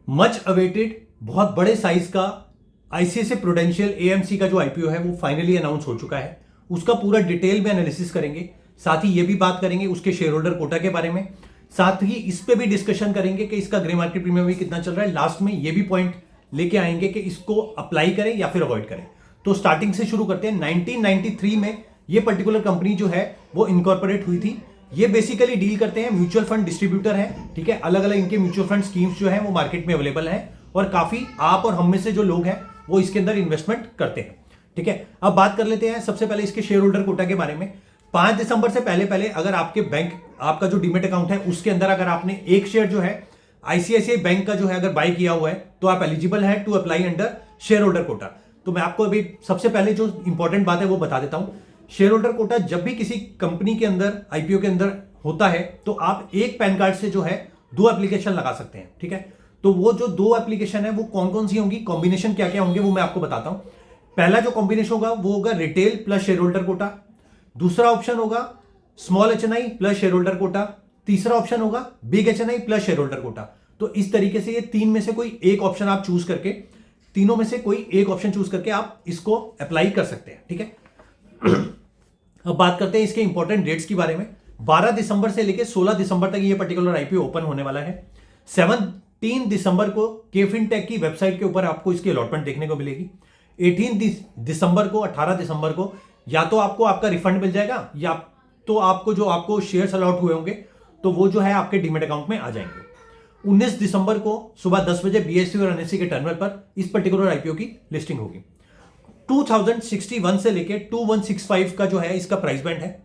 Much awaited बहुत बड़े size का आईसीआईसीआई प्रूडेंशियल एएमसी का जो आईपीओ है वो फाइनली अनाउंस हो चुका है। उसका पूरा डिटेल में एनालिसिस करेंगे, साथ ही ये भी बात करेंगे उसके शेयर होल्डर कोटा के बारे में, साथ ही इस पे भी डिस्कशन करेंगे कि इसका ग्रे मार्केट प्रीमियम भी कितना चल रहा है। लास्ट में ये भी पॉइंट लेके आएंगे कि इसको अप्लाई करें या फिर अवॉइड करें। तो स्टार्टिंग से शुरू करते हैं। 1993 में ये पर्टिकुलर कंपनी जो है वो इनकॉर्पोरेट हुई थी। ये बेसिकली डील करते हैं, म्यूचुअल फंड डिस्ट्रीब्यूटर है, ठीक है। अलग अलग इनके म्यूचुअल फंड स्कीम्स जो है वो मार्केट में अवेलेबल है और काफी आप और हम में से जो लोग हैं वो इसके अंदर इन्वेस्टमेंट करते हैं, ठीक है। अब बात कर लेते हैं सबसे पहले इसके शेयर होल्डर कोटा के बारे में। 5 दिसंबर से पहले पहले अगर आपके बैंक, आपका जो डीमेट अकाउंट है उसके अंदर अगर आपने एक शेयर जो है आईसीआईसीआई बैंक का जो है अगर बाय किया हुआ है तो आप एलिजिबल है to apply under share holder quota. तो मैं आपको अभी सबसे पहले जो इंपॉर्टेंट बात है वो बता देता हूं। शेयर होल्डर कोटा जब भी किसी कंपनी के अंदर आईपीओ के अंदर होता है तो आप एक पैन कार्ड से जो है 2 एप्लीकेशन लगा सकते हैं, ठीक है। तो वो जो 2 एप्लीकेशन है वो कौन कौन सी होंगी, कॉम्बिनेशन क्या क्या होंगे वो मैं आपको बताता हूं। पहला जो कॉम्बिनेशन होगा वो होगा retail plus share holder quota. दूसरा ऑप्शन होगा small HNI plus share holder quota. तीसरा ऑप्शन होगा big HNI plus share holder quota. तो इस तरीके से ये 3 में से कोई एक ऑप्शन आप चूज करके, तीनों में से कोई एक ऑप्शन चूज करके आप इसको अप्लाई कर सकते हैं, ठीक है। अब बात करते हैं इसके इंपॉर्टेंट डेट्स के बारे में। 12 दिसंबर से लेकर 16 दिसंबर तक ये पर्टिकुलर आईपीओ ओपन होने वाला है। 17 दिसंबर को केफिनटेक की वेबसाइट के ऊपर आपको इसकी अलॉटमेंट देखने को मिलेगी। 18 दिसंबर को, 18 दिसंबर को या तो आपको आपका रिफंड मिल जाएगा या तो आपको जो आपको शेयर्स अलॉट हुए होंगे तो वो जो है आपके डीमेट अकाउंट में आ जाएंगे। 19 दिसंबर को सुबह 10 बजे बीएसई और एनएसई के टर्मिनल पर इस पर्टिकुलर आईपीओ की लिस्टिंग होगी। 2061 से लेके 2165 का जो है इसका प्राइस बैंड है।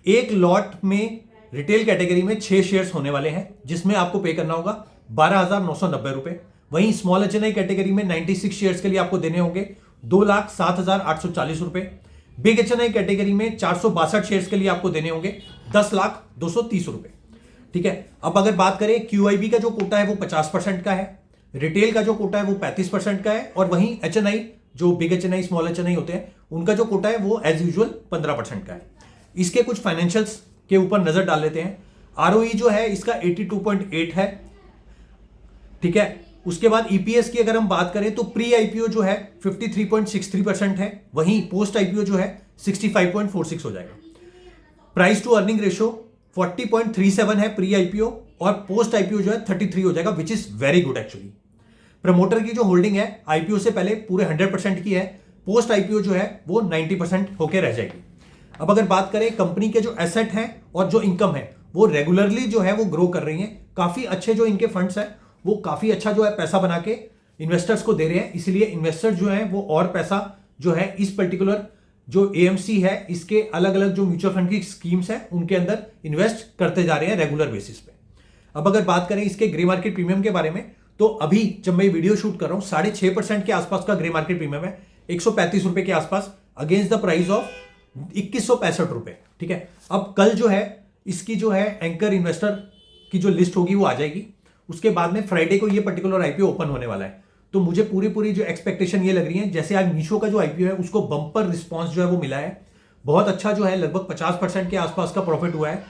एक लॉट में रिटेल कैटेगरी में 6 शेयर्स होने वाले हैं जिसमें आपको पे करना होगा 12,990 रुपए। वहीं स्मॉल एचएनआई कैटेगरी में 96 शेयर्स के लिए आपको देने होंगे 2,07,840 रुपए। बिग एचएनआई कैटेगरी में 462 शेयर्स के लिए आपको देने होंगे 10,230 रुपए, ठीक है। अब अगर बात करें क्यूआईबी का जो कोटा है वो 50% का है, रिटेल का जो कोटा है वो 35% का है और वहीं एचएनआई जो बिग एचएनआई स्मॉल एचएनआई होते हैं उनका जो कोटा है वो एज यूजुअल 15% का है। इसके कुछ फाइनेंशियल्स के ऊपर नजर डाल लेते हैं। आरओई जो है इसका 82.8 है, ठीक है। उसके बाद ईपीएस की अगर हम बात करें तो प्री आईपीओ जो है 53.63% है, वहीं पोस्ट आईपीओ जो है 65.46 हो जाएगा। प्राइस टू अर्निंग रेशियो 40.37 है प्री आईपीओ और पोस्ट आईपीओ जो है 33 हो जाएगा, which is very good actually. Promoter की जो होल्डिंग है आईपीओ से पहले पूरे 100% की है, पोस्ट आईपीओ जो है वो 90% होकर रह जाएगी। अब अगर बात करें कंपनी के जो एसेट हैं और जो इनकम है वो रेगुलरली जो है वो ग्रो कर रही है। काफी अच्छे जो इनके फंड्स हैं वो काफी अच्छा जो है पैसा बना के इन्वेस्टर्स को दे रहे हैं, इसलिए इन्वेस्टर्स जो है वो और पैसा जो है इस पर्टिकुलर जो एएमसी है इसके अलग अलग जो म्यूचुअल फंड की स्कीम्स है उनके अंदर इन्वेस्ट करते जा रहे हैं रेगुलर बेसिस पे। अब अगर बात करें इसके ग्रे मार्केट प्रीमियम के बारे में तो अभी जब मैं वीडियो शूट कर रहा हूं 6.5% के आसपास का ग्रे मार्केट प्रीमियम है, 135 रुपए के आसपास अगेंस्ट द प्राइस ऑफ 2165 रुपए, ठीक है। अब कल जो है इसकी जो है एंकर इन्वेस्टर की जो लिस्ट होगी वो आ जाएगी। उसके बाद में फ्राइडे को ये पर्टिकुलर आईपीओ ओपन होने वाला है। तो मुझे पूरी जो एक्सपेक्टेशन ये लग रही है, जैसे आज मीशो का जो आईपीओ है उसको बम्पर रिस्पांस जो है वो मिला है, बहुत अच्छा जो है लगभग 50% के आसपास का प्रॉफिट हुआ है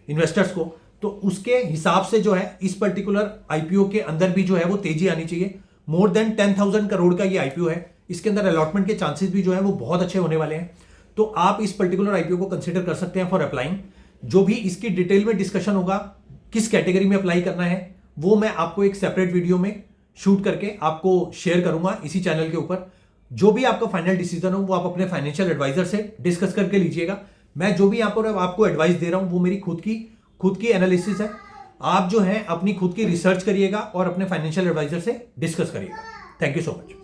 इन्वेस्टर्स को। तो उसके हिसाब से जो है इस पर्टिकुलर आईपीओ के अंदर भी जो है वो तेजी आनी चाहिए। मोर देन 10,000 करोड़ का ये आईपीओ है, इसके अंदर अलॉटमेंट के चांसेस भी जो है वो बहुत अच्छे होने वाले हैं। तो आप इस पर्टिकुलर आईपीओ को कंसिडर कर सकते हैं फॉर अप्लाइंग। जो भी इसकी डिटेल में डिस्कशन होगा किस कैटेगरी में अप्लाई करना है वो मैं आपको एक सेपरेट वीडियो में शूट करके आपको शेयर करूंगा इसी चैनल के ऊपर। जो भी आपका फाइनल डिसीजन हो वो आप अपने फाइनेंशियल एडवाइजर से डिस्कस करके लीजिएगा। मैं जो भी यहाँ पर आपको एडवाइस दे रहा हूं वो मेरी खुद की एनालिसिस है। आप जो है अपनी खुद की रिसर्च करिएगा और अपने फाइनेंशियल एडवाइजर से डिस्कस करिएगा। Thank you so much.